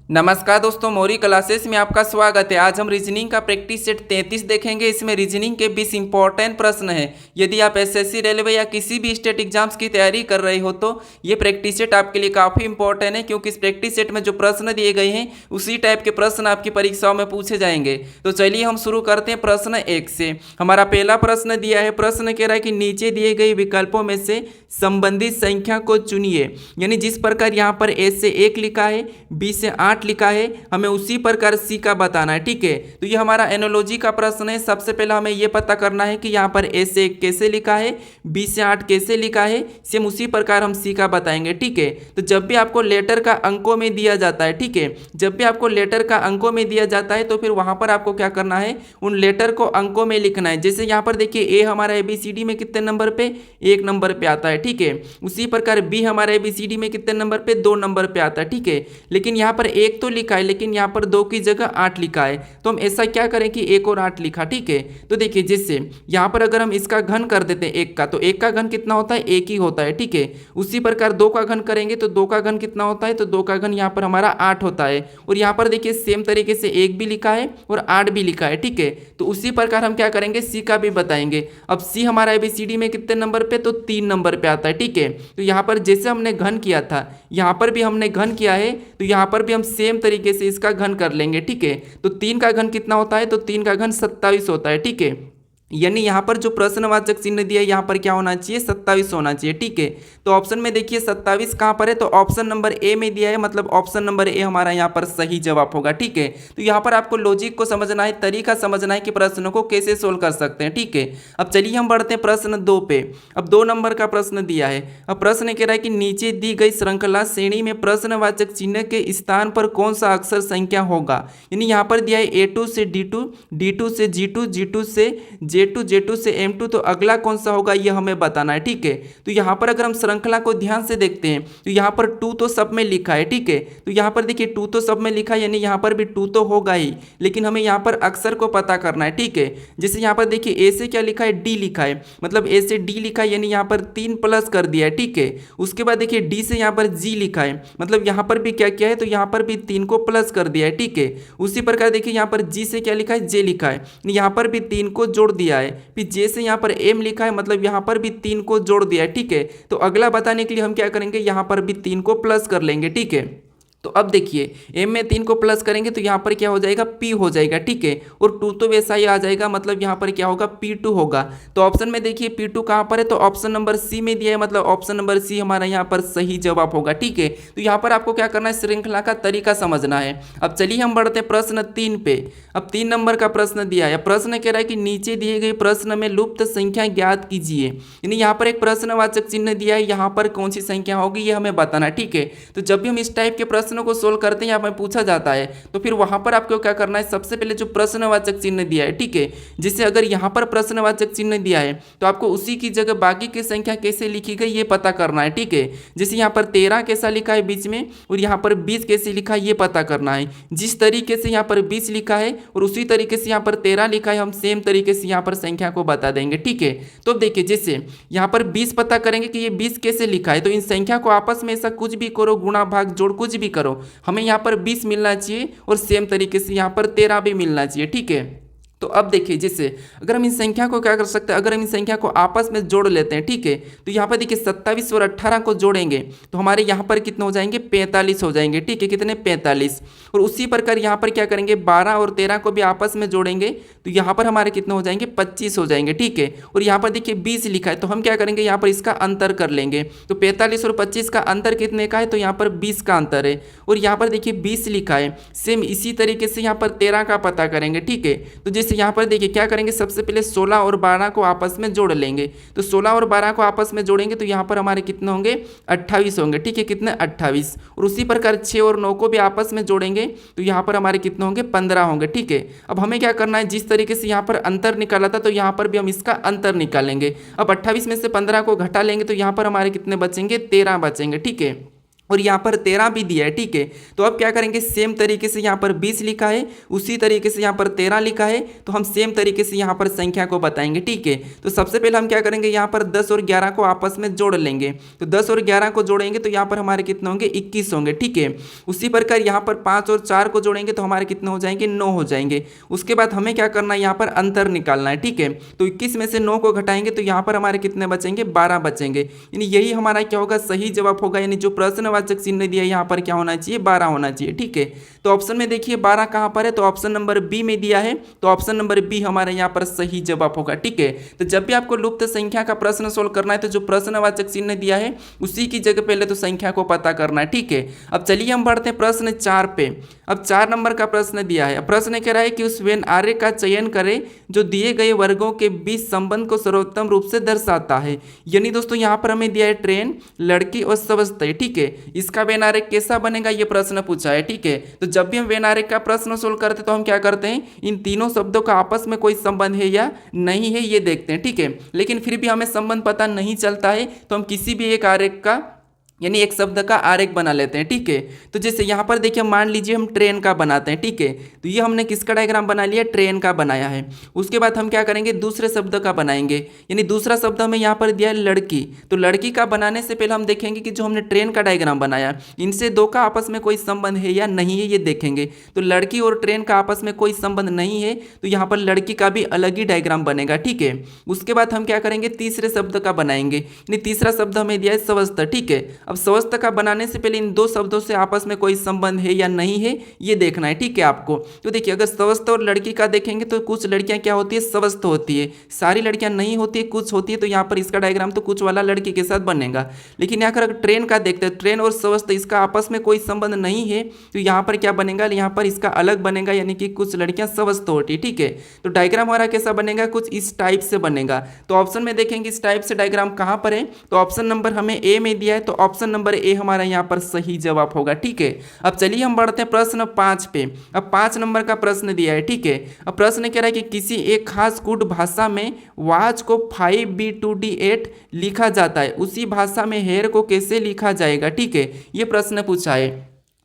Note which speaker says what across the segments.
Speaker 1: नमस्कार दोस्तों, मौरी क्लासेस में आपका स्वागत है। आज हम रीजनिंग का प्रैक्टिस सेट 33 देखेंगे। इसमें रीजनिंग के 20 इंपॉर्टेंट प्रश्न हैं। यदि आप एसएससी, रेलवे या किसी भी स्टेट एग्जाम्स की तैयारी कर रहे हो तो ये प्रैक्टिस सेट आपके लिए काफ़ी इंपॉर्टेंट है, क्योंकि इस प्रैक्टिस सेट में जो प्रश्न दिए गए हैं उसी टाइप के प्रश्न आपकी परीक्षाओं में पूछे जाएंगे। तो चलिए हम शुरू करते हैं प्रश्न 1 से। हमारा पहला प्रश्न दिया है, प्रश्न कह रहा है कि नीचे दिए गए विकल्पों में से संबंधित संख्या को चुनिए। यानी जिस प्रकार यहाँ पर ए से 1 लिखा है, बी से 8 लिखा है, हमें उसी प्रकार सी का बताना है। ठीक है, तो ये हमारा एनोलॉजी का प्रश्न है। सबसे पहले हमें ये पता करना है कि यहाँ पर ए से 1 कैसे लिखा है, बी से 8 कैसे लिखा है, सेम उसी प्रकार हम सी का बताएंगे। ठीक है, तो जब भी आपको लेटर का अंकों में दिया जाता है, ठीक है, जब भी आपको लेटर का अंकों में दिया जाता है तो फिर वहां पर आपको क्या करना है, उन लेटर को अंकों में लिखना है। जैसे यहाँ पर देखिए ए हमारा एबीसीडी में कितने नंबर पे, 1 नंबर पे आता है। ठीक है, उसी प्रकार बी हमारा एबीसीडी में कितने नंबर पे, 2 नंबर पे आता है। ठीक है, लेकिन यहाँ पर 1 तो लिखा है, लेकिन यहाँ पर 2 की जगह 8 लिखा है। तो हम ऐसा क्या करें कि 1 और 8 लिखा। ठीक है, तो देखिए जैसे यहाँ पर अगर हम इसका घन कर देते हैं 1 का, तो 1 का घन कितना होता है, 1 ही होता है। ठीक है, उसी प्रकार 2 का घन करेंगे तो 2 का घन कितना होता है, तो 2 का घन यहाँ पर हमारा 8 होता है। और यहाँ पर देखिए सेम तरीके से 1 भी लिखा है और 8 भी लिखा है। ठीक है, तो उसी प्रकार हम क्या करेंगे, सी का भी बताएंगे। अब सी हमारा एबीसीडी में कितने नंबर पे, तो 3 नंबर पे आता है। ठीक है, तो यहाँ पर जैसे हमने घन किया था, यहाँ पर भी हमने घन किया है, तो यहाँ पर भी हम सेम तरीके से इसका घन कर लेंगे। ठीक है, तो 3 का घन कितना होता है, तो 3 का घन 27 होता है। ठीक है, यानी यहाँ पर जो प्रश्नवाचक चिन्ह दिया है यहाँ पर क्या होना चाहिए, 27 होना चाहिए। ठीक है, तो ऑप्शन में देखिए 27 कहाँ पर है, तो ऑप्शन नंबर ए में दिया है, मतलब ऑप्शन नंबर ए हमारा यहाँ पर सही जवाब होगा। ठीक है, तो यहाँ पर आपको लॉजिक को समझना है, तरीका समझना है कि प्रश्नों को कैसे सोल्व कर सकते हैं। ठीक है, अब चलिए हम बढ़ते हैं प्रश्न 2 पे। अब 2 नंबर का प्रश्न दिया है। अब प्रश्न कह रहा है कि नीचे दी गई श्रृंखला श्रेणी में प्रश्नवाचक चिन्ह के स्थान पर कौन सा अक्षर संख्या होगा। यानी यहाँ पर दिया है A2 से D2, D2 से G2, G2 से J2, J2 से M2, तो अगला कौन सा होगा ये हमें बताना है। ठीक है, तो यहाँ पर अगर हम श्रृंखला को ध्यान से देखते हैं तो यहाँ पर 2 तो सब में लिखा है। ठीक है, तो यहाँ पर देखिए 2 तो सब में लिखा है, यानी यहाँ पर भी 2 तो होगा ही, लेकिन हमें यहाँ पर अक्षर को पता करना है। ठीक है, जैसे यहाँ पर देखिए ए से क्या लिखा है, डी लिखा है, मतलब ए से डी लिखा है, यानी यहाँ पर 3 प्लस कर दिया है। ठीक है, उसके बाद देखिए डी से यहाँ पर जी लिखा है, मतलब यहाँ पर भी क्या किया है, तो यहाँ पर भी 3 को प्लस कर दिया है। ठीक है, उसी प्रकार देखिए यहाँ पर जी से क्या लिखा है, जे लिखा है, यहाँ पर भी 3 को जोड़ दिया है। फिर जे से यहाँ पर एम लिखा है, मतलब यहाँ पर भी 3 को जोड़ दिया है। ठीक है, तो अगला बताने के लिए हम क्या करेंगे, यहाँ पर भी 3 को प्लस कर लेंगे। ठीक है, तो अब देखिए m में 3 को प्लस करेंगे तो यहाँ पर क्या हो जाएगा, p हो जाएगा। ठीक है, और 2 तो वैसा ही आ जाएगा, मतलब यहाँ पर क्या होगा, P2 होगा। तो ऑप्शन में देखिए P2 कहाँ पर है, तो ऑप्शन नंबर सी में दिया है, मतलब ऑप्शन नंबर सी हमारा यहाँ पर सही जवाब होगा। ठीक है, तो यहाँ पर आपको क्या करना है, श्रृंखला का तरीका समझना है। अब चलिए हम बढ़ते हैं प्रश्न 3 पे। अब 3 नंबर का प्रश्न दिया है। प्रश्न कह रहा है कि नीचे दिए गए प्रश्न में लुप्त संख्या ज्ञात कीजिए। यानी यहाँ पर एक प्रश्नवाचक चिन्ह दिया है, यहाँ पर कौन सी संख्या होगी ये हमें बताना है। ठीक है, तो जब भी हम इस टाइप के प्रश्न को सोल्व करते हैं, यहाँ पर पूछा जाता है, तो फिर वहां पर आपको क्या करना है, सबसे पहले जो प्रश्नवाचक चिन्ह दिया है, ठीक है, जिससे अगर यहाँ पर प्रश्नवाचक चिन्ह दिया है तो आपको उसी की जगह बाकी की संख्या कैसे लिखी गई ये पता करना है। ठीक है, जैसे यहाँ पर 13 कैसा लिखा है बीच में, और यहाँ पर 20 कैसे लिखा है ये पता करना है। जिस तरीके से यहाँ पर 20 लिखा है और उसी तरीके से यहाँ पर 13 लिखा है, हम सेम तरीके से यहाँ पर संख्या को बता देंगे। ठीक है, तो देखिए जैसे यहाँ पर 20 पता करेंगे कि ये 20 कैसे लिखा है, तो इन संख्या को आपस में ऐसा कुछ भी करो, गुणा भाग जोड़ कुछ भी करो, हमें यहाँ पर 20 मिलना चाहिए और सेम तरीके से यहाँ पर 13 भी मिलना चाहिए। ठीक है, तो अब देखिए जैसे अगर हम इन संख्या को क्या कर सकते हैं, अगर हम इन संख्या को आपस में जोड़ लेते हैं, ठीक है, तो यहाँ पर देखिए 27 और 18 को जोड़ेंगे तो हमारे यहाँ पर कितने हो जाएंगे, 45 हो जाएंगे। ठीक है, कितने, 45। और उसी प्रकार यहाँ पर क्या करेंगे, 12 और 13 को भी आपस में जोड़ेंगे तो यहाँ पर हमारे कितने हो जाएंगे, 25 हो जाएंगे। ठीक है, और यहाँ पर देखिए 20 लिखा है, तो हम क्या करेंगे, यहाँ पर इसका अंतर कर लेंगे। तो 45 और 25 का अंतर कितने का है, तो यहाँ पर 20 का अंतर है। और यहाँ पर देखिए 20 लिखा है, सेम इसी तरीके से यहाँ पर 13 का पता करेंगे। ठीक है, तो जैसे यहाँ पर देखिए क्या करेंगे, सबसे पहले 16 और 12 को आपस में जोड़ लेंगे। तो 16 और 12 को आपस में जोड़ेंगे तो यहाँ पर हमारे कितने होंगे, 28 होंगे। ठीक है, कितने, 28। और उसी प्रकार 6 और 9 को भी आपस में जोड़ेंगे तो यहाँ पर हमारे कितने होंगे, 15 होंगे। ठीक है, अब हमें क्या करना है, जिस तरीके से यहाँ पर अंतर निकाला था तो यहाँ पर भी हम इसका अंतर निकालेंगे। अब 28 में से 15 को घटा लेंगे तो यहाँ पर हमारे कितने बचेंगे, 13 बचेंगे। ठीक है, और यहाँ पर 13 भी दिया है, ठीक है। तो अब क्या करेंगे, सेम तरीके से यहाँ पर 20 लिखा है, उसी तरीके से यहाँ पर 13 लिखा है, तो हम सेम तरीके से यहाँ पर संख्या को बताएंगे, ठीक है। तो सबसे पहले हम क्या करेंगे, यहाँ पर 10 और 11 को आपस में जोड़ लेंगे। तो 10 और 11 को जोड़ेंगे तो यहाँ पर हमारे कितने होंगे, 21 होंगे, ठीक है। उसी प्रकार यहाँ पर 5 और 4 को जोड़ेंगे तो हमारे कितने हो जाएंगे, 9 हो जाएंगे। उसके बाद हमें क्या करना है, यहाँ पर अंतर निकालना है, ठीक है। तो 21 में से 9 को घटाएंगे तो यहाँ पर हमारे कितने बचेंगे, 12 बचेंगे। यानी यही हमारा क्या होगा, सही जवाब होगा। यानी जो प्रश्नवाचक चिन्ह दिया यहाँ पर क्या होना चाहिए, 12 होना चाहिए, ठीक है। तो ऑप्शन में देखिए 12 कहाँ पर है, तो ऑप्शन नंबर बी में दिया है, तो ऑप्शन नंबर बी हमारे यहाँ पर सही जवाब होगा, ठीक है। तो जब भी आपको लुप्त संख्या का प्रश्न सोल्व करना है तो जो प्रश्नवाचक चिन्ह दिया है उसी की जगह पहले तो संख्या को पता करना है, ठीक है। अब चलिए हम बढ़ते हैं प्रश्न 4 पे। अब 4 नंबर का प्रश्न दिया है। प्रश्न कह रहा है कि उस वेन आर्य का चयन करें जो दिए गए वर्गों के बीच संबंध को सर्वोत्तम रूप से दर्शाता है। यानी दोस्तों यहाँ पर हमें दिया है ट्रेन, लड़की और समझते, ठीक है। इसका वेन आर्य कैसा बनेगा ये प्रश्न पूछा है, ठीक है। तो जब भी हम वेन आर्य का प्रश्न सोल्व करते हैं तो हम क्या करते हैं, इन तीनों शब्दों का आपस में कोई संबंध है या नहीं है ये देखते हैं, ठीक है। लेकिन फिर भी हमें संबंध पता नहीं चलता है तो हम किसी भी एक आरेख का यानी एक शब्द का आरेख बना लेते हैं, ठीक है। तो जैसे यहाँ पर देखिए मान लीजिए हम ट्रेन का बनाते हैं, ठीक है। तो ये हमने किसका डायग्राम बना लिया, ट्रेन का बनाया है। उसके बाद हम क्या करेंगे, दूसरे शब्द का बनाएंगे। यानी दूसरा शब्द हमें यहाँ पर दिया है लड़की, तो लड़की का बनाने से पहले हम देखेंगे कि जो हमने ट्रेन का डायग्राम बनाया इनसे दो का आपस में कोई संबंध है या नहीं है ये देखेंगे। तो लड़की और ट्रेन का आपस में कोई संबंध नहीं है तो यहाँ पर लड़की का भी अलग ही डायग्राम बनेगा, ठीक है। उसके बाद हम क्या करेंगे, तीसरे शब्द का बनाएंगे। यानी तीसरा शब्द हमें दिया है स्वस्थ, ठीक है। अब स्वस्थ का बनाने से पहले इन दो शब्दों से आपस में कोई संबंध है या नहीं है ये देखना है, ठीक है आपको। तो देखिए अगर स्वस्थ और लड़की का देखेंगे तो कुछ लड़कियां क्या होती है, स्वस्थ होती है, सारी लड़कियां नहीं होती है, कुछ होती है। तो यहाँ पर इसका डायग्राम तो कुछ वाला लड़की के साथ बनेगा। लेकिन यहाँ अगर ट्रेन का देखते हैं, ट्रेन और स्वस्थ इसका आपस में कोई संबंध नहीं है तो यहाँ पर क्या बनेगा, यहाँ पर इसका अलग बनेगा, यानी कि कुछ लड़कियां स्वस्थ होती है, ठीक है। तो डायग्राम हमारा कैसा बनेगा, कुछ इस टाइप से बनेगा। तो ऑप्शन में देखेंगे इस टाइप से डायग्राम कहाँ पर है, तो ऑप्शन नंबर हमें ए में दिया है, तो ऑप्शन नंबर ए हमारा यहाँ पर सही जवाब होगा, ठीक है। अब चलिए हम बढ़ते हैं प्रश्न 5 पे। अब 5 नंबर का प्रश्न दिया है, ठीक है। अब प्रश्न कह रहा है कि किसी एक खास कूट भाषा में वाच को 5B2D8 लिखा जाता है, उसी भाषा में हेयर को कैसे लिखा जाएगा, ठीक है। ये प्रश्न पूछा है।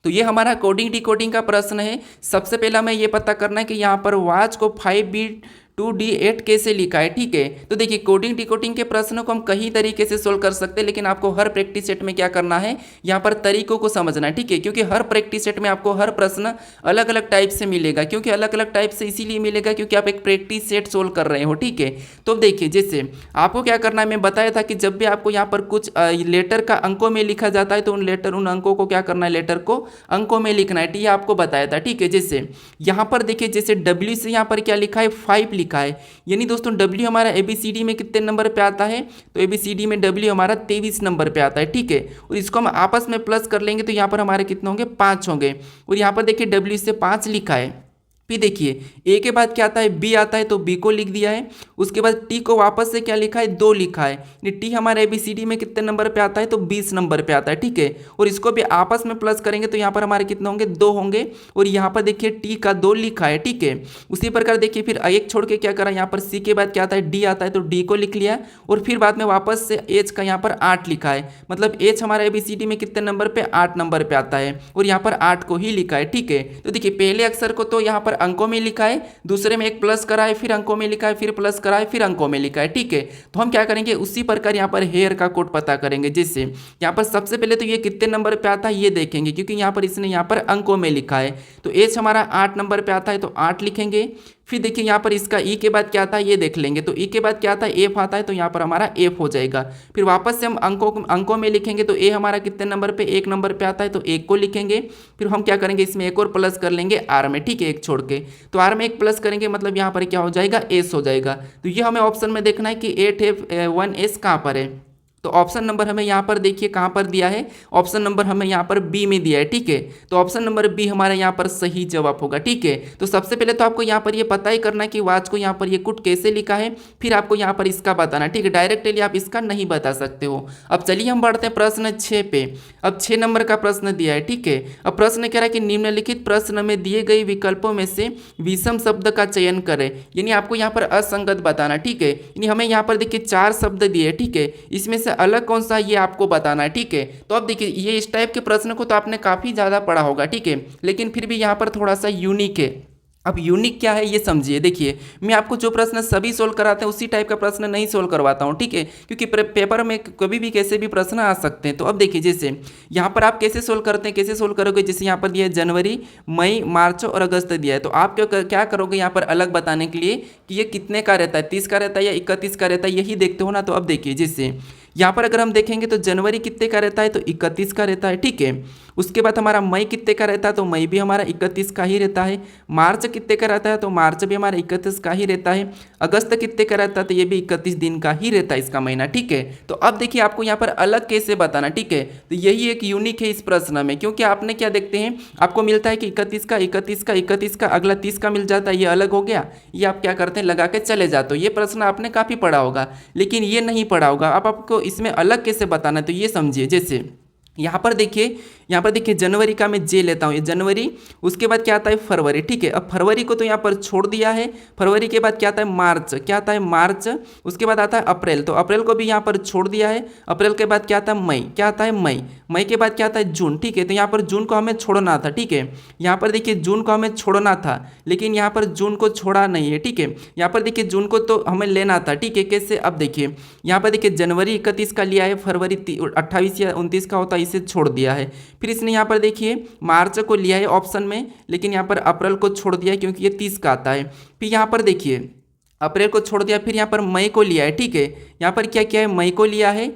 Speaker 1: तो ये हमारा कोडिंग डिकोडिंग का प्रश्न है। सबसे पहला हमें ये पता करना है कि यहाँ पर वाच को 5B2D8 कैसे लिखा है, ठीक है। तो देखिए कोडिंग डिकोडिंग के प्रश्नों को हम कई तरीके से सोल्व कर सकते हैं, लेकिन आपको हर प्रैक्टिस सेट में क्या करना है, यहाँ पर तरीकों को समझना है, ठीक है। क्योंकि हर प्रैक्टिस सेट में आपको हर प्रश्न अलग अलग टाइप से मिलेगा। क्योंकि अलग अलग टाइप से इसीलिए मिलेगा क्योंकि आप एक प्रैक्टिस सेट सोल्व कर रहे हो, ठीक है। तो देखिए जैसे आपको क्या करना है, मैं बताया था कि जब भी आपको यहाँ पर कुछ लेटर का अंकों में लिखा जाता है तो उन अंकों को क्या करना है, लेटर को अंकों में लिखना है, ये आपको बताया था, ठीक है। जैसे यहाँ पर देखिए जैसे W से यहाँ पर क्या लिखा है, 5 लिखा है। यानी दोस्तों W हमारा ABCD में कितने नंबर पे आता है, तो ABCD में W हमारा 23 नंबर पे आता है, ठीक है। और इसको हम आपस में प्लस कर लेंगे तो यहाँ पर हमारे कितने होंगे, 5 होंगे। और यहाँ पर देखिए W से 5 लिखा है। फिर देखिए ए के बाद क्या आता है, बी आता है, तो बी को लिख दिया है। उसके बाद टी को वापस से क्या लिखा है, 2 लिखा है। टी हमारे ABCD में कितने नंबर पे आता है, तो 20 नंबर पे आता है, ठीक है। और इसको भी आपस में प्लस करेंगे तो यहाँ पर हमारे कितने होंगे, 2 होंगे। और यहाँ पर देखिए टी का 2 लिखा है, ठीक है। उसी प्रकार देखिए फिर एक छोड़ के क्या करा, यहाँ पर सी के बाद क्या आता है, डी आता है, तो डी को लिख लिया। और फिर बाद में वापस से एच का यहाँ पर 8 लिखा है। मतलब एच हमारे ABCD में कितने नंबर पे, 8 नंबर पे आता है। और यहाँ पर 8 को ही लिखा है, ठीक है। तो देखिए पहले अक्षर को तो यहाँ पर अंकों में लिखा है, दूसरे में एक प्लस करा है, फिर अंकों में लिखा है, फिर प्लस करा है, फिर अंकों में लिखा है, ठीक है। तो हम क्या करेंगे, उसी प्रकार यहाँ पर हेयर का कोड पता करेंगे। जिससे यहाँ पर सबसे पहले तो ये कितने नंबर पे आता है ये देखेंगे, क्योंकि यहाँ पर इसने यहाँ पर अंकों में लिखा है। तो एच हमारा 8 नंबर पे आता है तो 8 लिखेंगे। फिर देखिए यहाँ पर इसका ई के बाद क्या आता है ये देख लेंगे, तो ई के बाद क्या आता है, एफ आता है, तो यहाँ पर हमारा एफ हो जाएगा। फिर वापस से हम अंकों में लिखेंगे तो ए हमारा कितने नंबर पे, 1 नंबर पे आता है, तो 1 को लिखेंगे। फिर हम क्या करेंगे, इसमें एक और प्लस कर लेंगे आर में, ठीक है, एक छोड़ के। तो आर में एक प्लस करेंगे मतलब यहाँ पर क्या हो जाएगा, एस हो जाएगा। तो ये हमें ऑप्शन में देखना है कि 8F1S कहाँ पर है। तो ऑप्शन नंबर हमें यहाँ पर देखिए कहाँ पर दिया है, ऑप्शन नंबर हमें यहाँ पर बी में दिया है, ठीक है। तो ऑप्शन नंबर बी हमारा यहाँ पर सही जवाब होगा, ठीक है। तो सबसे पहले तो आपको यहाँ पर ये पता ही करना है कि वाच को यहाँ पर ये कुट कैसे लिखा है, फिर आपको यहाँ पर इसका बताना, ठीक है। डायरेक्टली आप इसका नहीं बता सकते हो। अब चलिए हम बढ़ते हैं प्रश्न 6 पे। अब 6 नंबर का प्रश्न दिया है, ठीक है। अब प्रश्न कह रहा है कि निम्नलिखित प्रश्न में दिए गए विकल्पों में से विषम शब्द का चयन करें। यानी आपको यहाँ पर असंगत बताना, ठीक है। यानी हमें यहाँ पर देखिए 4 शब्द दिए, ठीक है। इसमें से से अलग कौन सा है ये आपको बताना है, ठीक है। तो अब देखिए ये इस टाइप के प्रश्न को तो आपने काफ़ी ज़्यादा पढ़ा होगा, ठीक है, लेकिन फिर भी यहाँ पर थोड़ा सा यूनिक है। अब यूनिक क्या है ये समझिए। देखिए मैं आपको जो प्रश्न सभी सोल्व कराते हैं उसी टाइप का प्रश्न नहीं सोल्व करवाता हूँ, ठीक है, क्योंकि पेपर में कभी भी कैसे भी प्रश्न आ सकते हैं। तो अब देखिए जैसे यहाँ पर आप कैसे सोल्व करते हैं, कैसे सोल्व करोगे, जैसे यहाँ पर दिया है जनवरी, मई, मार्च और अगस्त दिया है, तो आप क्या करोगे यहाँ पर अलग बताने के लिए कि ये कितने का रहता है, 30 का रहता है या 31 का रहता है, यही देखते हो ना। तो अब देखिए जैसे यहाँ पर अगर हम देखेंगे तो जनवरी कितने का रहता है, तो 31 का रहता है, ठीक है। उसके बाद हमारा मई कितने का रहता है, तो मई भी हमारा 31 का ही रहता है। मार्च कितने का रहता है, तो मार्च भी हमारा 31 का ही रहता है। अगस्त कितने का रहता है, तो ये भी 31 दिन का ही रहता है इसका महीना, ठीक है। तो अब देखिए आपको यहाँ पर अलग कैसे बताना, ठीक है। तो यही एक यूनिक है इस प्रश्न में, क्योंकि आपने क्या देखते हैं आपको मिलता है कि 31 का 31 का 31 का अगला 30 का मिल जाता है, ये अलग हो गया। ये आप क्या करते हैं लगा के चले जाते हो। ये प्रश्न आपने काफ़ी पढ़ा होगा, लेकिन ये नहीं पढ़ा होगा। अब आपको इसमें अलग कैसे बताना है, तो ये समझिए। जैसे यहाँ पर देखिए जनवरी का मैं जे लेता हूँ, ये जनवरी, उसके बाद क्या आता है फरवरी, ठीक है। अब फरवरी को तो यहाँ पर छोड़ दिया है। फरवरी के बाद क्या आता है मार्च, क्या आता है मार्च, उसके बाद आता है अप्रैल, तो अप्रैल को भी यहाँ पर छोड़ दिया है। अप्रैल के बाद क्या आता है मई, क्या आता है मई, मई के बाद क्या आता है जून, ठीक है। तो यहाँ पर जून को हमें छोड़ना था, ठीक है। यहाँ पर देखिए जून को हमें छोड़ना था, लेकिन यहाँ पर जून को छोड़ा नहीं है, ठीक है। यहाँ पर देखिए जून को तो हमें लेना था, ठीक है। कैसे, अब देखिए यहाँ पर देखिए जनवरी 31 का लिया है, फरवरी 28 या 29 का होता है, इसे छोड़ दिया है। फिर इसने यहाँ पर देखिए मार्च को लिया है ऑप्शन में, लेकिन यहाँ पर अप्रैल को छोड़ दिया है क्योंकि ये 30 का आता है। फिर यहाँ पर देखिए अप्रैल को छोड़ दिया, फिर यहाँ पर मई को लिया है, ठीक है। यहाँ पर क्या किया है, मई को लिया है,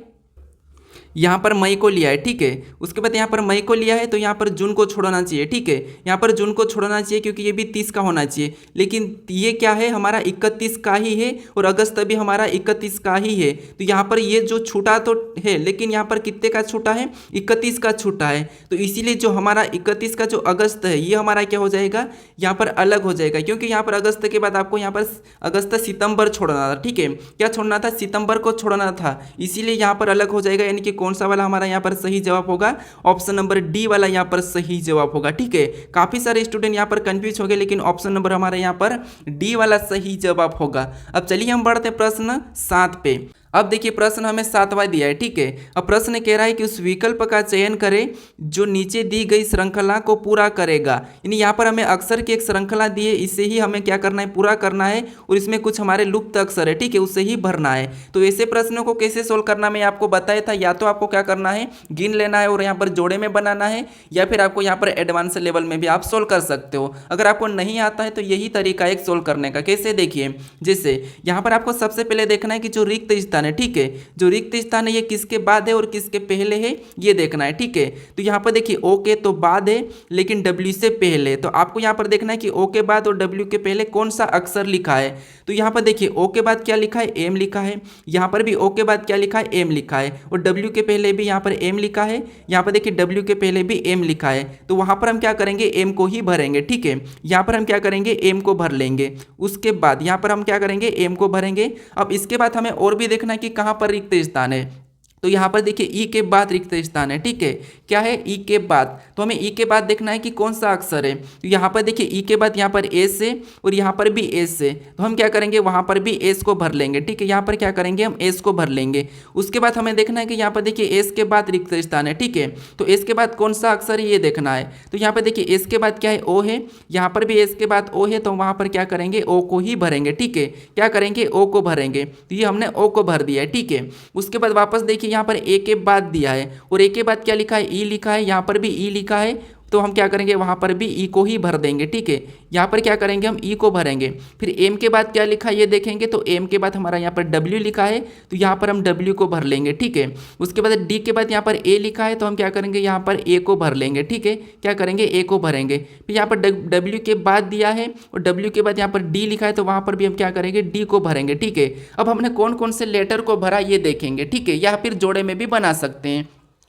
Speaker 1: यहाँ पर मई को लिया है, ठीक है। उसके बाद यहाँ पर मई को लिया है, तो यहाँ पर जून को छोड़ना चाहिए, ठीक है। यहाँ पर जून को छोड़ना चाहिए क्योंकि ये भी 30 का होना चाहिए, लेकिन ये क्या है हमारा 31 का ही है, और अगस्त भी हमारा 31 का ही है। तो यहाँ पर ये जो छूटा तो है, लेकिन यहाँ पर कितने का छूटा है, 31 का छूटा है। तो इसीलिए जो हमारा 31 का जो अगस्त है ये हमारा क्या हो जाएगा, यहाँ पर अलग हो जाएगा, क्योंकि यहाँ पर अगस्त के बाद आपको यहाँ पर अगस्त सितंबर छोड़ना था, ठीक है। क्या छोड़ना था, सितंबर को छोड़ना था, इसीलिए यहाँ पर अलग हो जाएगा। यानी कि कौन सा वाला हमारा यहाँ पर सही जवाब होगा, ऑप्शन नंबर डी वाला यहाँ पर सही जवाब होगा, ठीक है। काफी सारे स्टूडेंट यहाँ पर कंफ्यूज हो गए, लेकिन ऑप्शन नंबर हमारा यहाँ पर डी वाला सही जवाब होगा। अब चलिए हम बढ़ते हैं प्रश्न 7 पे। अब देखिए प्रश्न हमें 7वां दिया है, ठीक है। अब प्रश्न कह रहा है कि उस विकल्प का चयन करें जो नीचे दी गई श्रृंखला को पूरा करेगा। यानी यहाँ पर हमें अक्षर की एक श्रृंखला दी है, इसे ही हमें क्या करना है, पूरा करना है, और इसमें कुछ हमारे लुप्त अक्षर है, ठीक है, उससे ही भरना है। तो ऐसे प्रश्नों को कैसे सोल्व करना मैं आपको बताया था। या तो आपको क्या करना है, गिन लेना है और यहाँ पर जोड़े में बनाना है, या फिर आपको यहाँ पर एडवांस लेवल में भी आप सोल्व कर सकते हो। अगर आपको नहीं आता है तो यही तरीका एक सोल्व करने का। कैसे, देखिए जैसे यहाँ पर आपको सबसे पहले देखना है कि जो रिक्त स्थान है, ठीक है, जो रिक्त स्थान है ये किसके बाद है और किसके पहले है ये देखना है, ठीक है। तो यहाँ पर देखिए ओ के तो बाद है, लेकिन डब्ल्यू से पहले, तो आपको यहाँ पर देखना है कि ओ के बाद और डब्ल्यू के पहले कौन सा अक्षर लिखा है। तो यहाँ पर देखिए ओ के बाद क्या लिखा है, एम लिखा है। यहाँ पर भी ओ के बाद क्या लिखा है, एम लिखा है, और डब्ल्यू के पहले भी यहाँ पर एम लिखा है। यहाँ पर देखिए डब्ल्यू के पहले भी एम लिखा है, तो वहाँ पर हम क्या करेंगे, एम को ही भरेंगे, ठीक है। यहाँ पर हम क्या करेंगे, एम को भर लेंगे। उसके बाद यहाँ पर हम क्या करेंगे, एम को भरेंगे। अब इसके बाद हमें और भी देखना है कि कहाँ पर रिक्त स्थान है। तो यहाँ पर देखिए ई के बाद रिक्त स्थान है, ठीक है। क्या है, ई के बाद, तो हमें ई के बाद देखना है कि कौन सा अक्षर है। तो यहाँ पर देखिए ई के बाद यहाँ पर एस है और यहाँ पर भी एस है, तो हम क्या करेंगे, वहाँ पर भी एस को भर लेंगे, ठीक है। यहाँ पर क्या करेंगे, हम एस को भर लेंगे। उसके बाद हमें देखना है कि यहाँ पर देखिए एस के बाद रिक्त स्थान है, ठीक है। तो एस के बाद कौन सा अक्षर है ये देखना है। तो यहाँ पर देखिए एस के बाद क्या है, ओ है। यहाँ पर भी एस के बाद ओ है, तो वहाँ पर क्या करेंगे, ओ को ही भरेंगे, ठीक है। क्या करेंगे, ओ को भरेंगे। तो ये हमने ओ को भर दिया है, ठीक है। उसके बाद वापस देखिए यहाँ पर ए के बाद दिया है, और ए के बाद क्या लिखा है, ई लिखा है। यहाँ पर भी ई लिखा है, तो हम क्या करेंगे, वहाँ पर भी ई को ही भर देंगे, ठीक है। यहाँ पर क्या करेंगे, हम ई को भरेंगे। फिर एम के बाद क्या लिखा है ये देखेंगे, तो एम के बाद हमारा यहाँ पर डब्ल्यू लिखा है, तो यहाँ पर हम डब्ल्यू को भर लेंगे, ठीक है। उसके बाद डी के बाद यहाँ पर ए लिखा है, तो हम क्या करेंगे, यहाँ पर ए को भर लेंगे, ठीक है। क्या करेंगे, ए को भरेंगे। फिर यहाँ पर डब्ल्यू के बाद दिया है, और डब्ल्यू के बाद यहाँ पर डी लिखा है, तो वहाँ पर भी हम क्या करेंगे, डी को भरेंगे, ठीक है। अब हमने कौन कौन से लेटर को भरा ये देखेंगे, ठीक है, या फिर जोड़े में भी बना सकते हैं।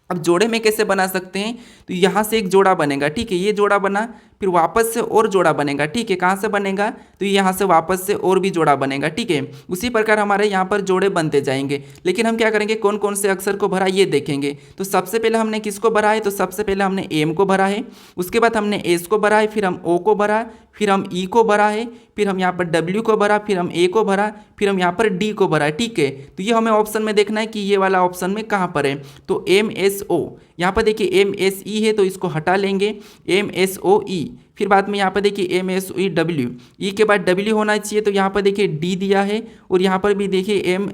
Speaker 1: अब जोड़े में कैसे बना सकते हैं, तो यहाँ से एक जोड़ा बनेगा, ठीक है, ये जोड़ा बना। फिर वापस से और जोड़ा बनेगा, ठीक है। कहाँ से बनेगा, तो यहाँ से वापस से और भी जोड़ा बनेगा, ठीक है। उसी प्रकार हमारे यहाँ पर जोड़े बनते जाएंगे। लेकिन हम क्या करेंगे, कौन कौन से अक्षर को भरा ये देखेंगे। तो सबसे पहले हमने किसको भरा है, तो सबसे पहले हमने एम को भरा है, उसके बाद हमने एस को भरा है, फिर हम ओ को भरा, फिर हम ई को भरा है, फिर हम यहाँ पर डब्ल्यू को भरा, फिर हम ए को भरा, फिर हम यहाँ पर डी को भरा, ठीक है। तो ये हमें ऑप्शन में देखना है कि ये वाला ऑप्शन में कहाँ पर है। तो एम एस ओ, यहाँ पर देखिए एम एस ई है तो इसको हटा लेंगे, एम एस ओ ई। फिर बाद में यहाँ पर देखिए एम एस ई डब्ल्यू, ई के बाद डब्ल्यू होना चाहिए, तो यहाँ पर देखिए डी दिया है, और यहाँ पर भी देखिए एम,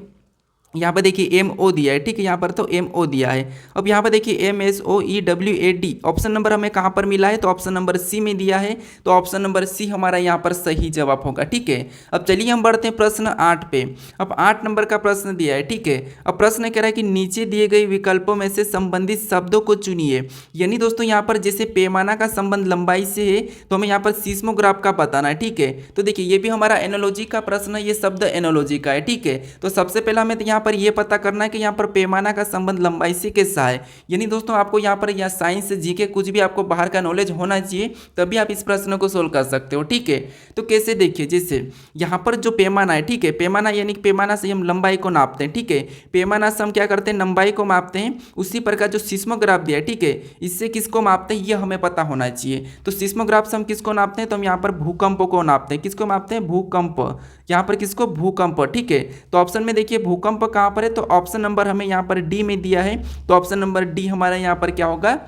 Speaker 1: यहाँ पर देखिए एम ओ दिया है, ठीक है। यहाँ पर तो एम ओ दिया है। अब यहाँ पर देखिए M S O E W A D, option number हमें कहाँ पर मिला है, तो ऑप्शन नंबर सी में दिया है। तो ऑप्शन नंबर सी हमारा यहाँ पर सही जवाब होगा, ठीक है। अब चलिए हम बढ़ते हैं प्रश्न 8 पे। अब 8 नंबर का प्रश्न दिया है, ठीक है। अब प्रश्न कह रहा है कि नीचे दिए गए विकल्पों में से संबंधित शब्दों को चुनिए। यानी दोस्तों यहाँ पर जैसे पैमाना का संबंध लंबाई से है, तो हमें यहाँ पर सीस्मोग्राफ का बताना है, ठीक है। तो देखिए ये भी हमारा एनोलॉजी का प्रश्न है, ये शब्द एनोलॉजी का है, ठीक है। तो सबसे पहला हमें यहाँ पर यह पता करना है कि यहाँ पर पैमाना का संबंध लंबाई से कैसा है। यानी दोस्तों आपको यहाँ पर या साइंस से जीके कुछ भी आपको बाहर का नॉलेज होना चाहिए, तभी आप इस प्रश्न को सोल्व कर सकते हो, ठीक है। तो कैसे, देखिए जैसे यहाँ पर जो पैमाना है, ठीक है, पैमाना यानी कि पैमाना से हम लंबाई को नापते हैं, ठीक है। पैमाना से हम क्या करते हैं, लंबाई को मापते हैं। उसी प्रकार जो सीस्मोग्राफ दिया है, ठीक है, इससे किसको मापते हैं ये हमें पता होना चाहिए। तो सीस्मोग्राफ से हम किसको नापते हैं, तो हम यहाँ पर भूकंप को नापते हैं। किसको मापते हैं, भूकंप, यहाँ पर किसको, भूकंप, ठीक है। तो ऑप्शन में देखिए भूकंप कहाँ पर है, तो ऑप्शन नंबर हमें यहाँ पर डी में दिया है। तो ऑप्शन नंबर डी हमारा यहाँ पर क्या होगा,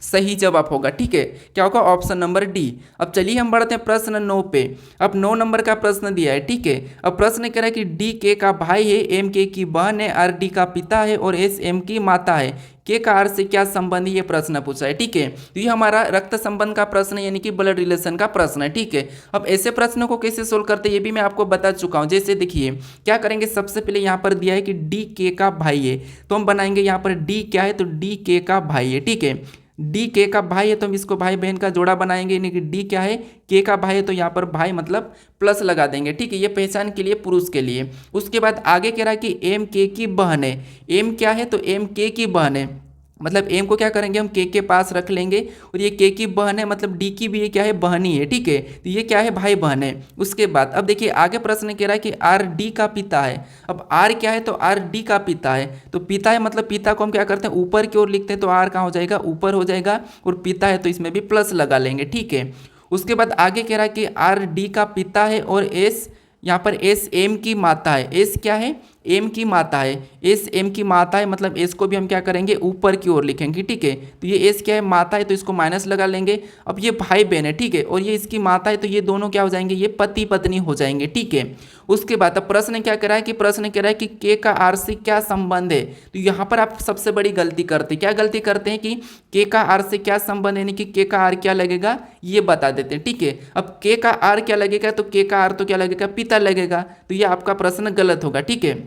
Speaker 1: सही जवाब होगा, ठीक है। क्या होगा, ऑप्शन नंबर डी। अब चलिए हम बढ़ते हैं प्रश्न 9 पे। अब 9 नंबर का प्रश्न दिया है, ठीक है। अब प्रश्न कह रहा है कि डी के का भाई है, एम के की बहन है, आर डी का पिता है और एस एम की माता है। के का आर से क्या संबंध है, ये प्रश्न पूछा है, ठीक है। तो ये हमारा रक्त संबंध का प्रश्न है, यानी कि ब्लड रिलेशन का प्रश्न है, ठीक है। अब ऐसे प्रश्नों को कैसे सोल्व करते हैं ये भी मैं आपको बता चुका हूँ। जैसे देखिए क्या करेंगे, सबसे पहले यहाँ पर दिया है कि डी के का भाई है, तो हम बनाएंगे यहाँ पर डी क्या है, तो डी के का भाई है, ठीक है। डी के का भाई है तो हम इसको भाई बहन का जोड़ा बनाएंगे, यानी कि डी क्या है, के का भाई है, तो यहाँ पर भाई मतलब प्लस लगा देंगे, ठीक है। ये पहचान के लिए, पुरुष के लिए। उसके बाद आगे कह रहा है कि एम के की बहन है। एम क्या है, तो एम के की बहन है, मतलब एम को क्या करेंगे, हम के पास रख लेंगे, और ये के की बहन है, मतलब डी की भी ये क्या है, बहन ही है, ठीक है। तो ये क्या है, भाई बहन है। उसके बाद अब देखिए आगे प्रश्न कह रहा है कि आर डी का पिता है। अब आर क्या है, तो आर डी का पिता है। तो पिता है मतलब पिता को हम क्या करते हैं, ऊपर की ओर लिखते हैं, तो आर कहाँ हो जाएगा, ऊपर हो जाएगा, और पिता है तो इसमें भी प्लस लगा लेंगे, ठीक है। उसके बाद आगे कह रहा है कि आर डी का पिता है और एस, यहाँ पर एस एम की माता है। एस क्या है, एम की माता है। एस एम की माता है मतलब एस को भी हम क्या करेंगे, ऊपर की ओर लिखेंगे, ठीक है। तो ये एस क्या है, माता है, तो इसको माइनस लगा लेंगे। अब ये भाई बहन है, ठीक है, और ये इसकी माता है, तो ये दोनों क्या हो जाएंगे, ये पति पत्नी हो जाएंगे, ठीक है। उसके बाद अब प्रश्न क्या कह रहा है कि प्रश्न कह रहा है कि के का आर से क्या संबंध है। तो यहाँ पर आप सबसे बड़ी गलती करते हैं, क्या गलती करते हैं कि के का आर से क्या संबंध है, यानी कि के का आर क्या लगेगा ये बता देते हैं, ठीक है। अब के का आर क्या लगेगा, तो के का आर तो क्या लगेगा, पिता लगेगा। तो ये आपका प्रश्न गलत होगा, ठीक है।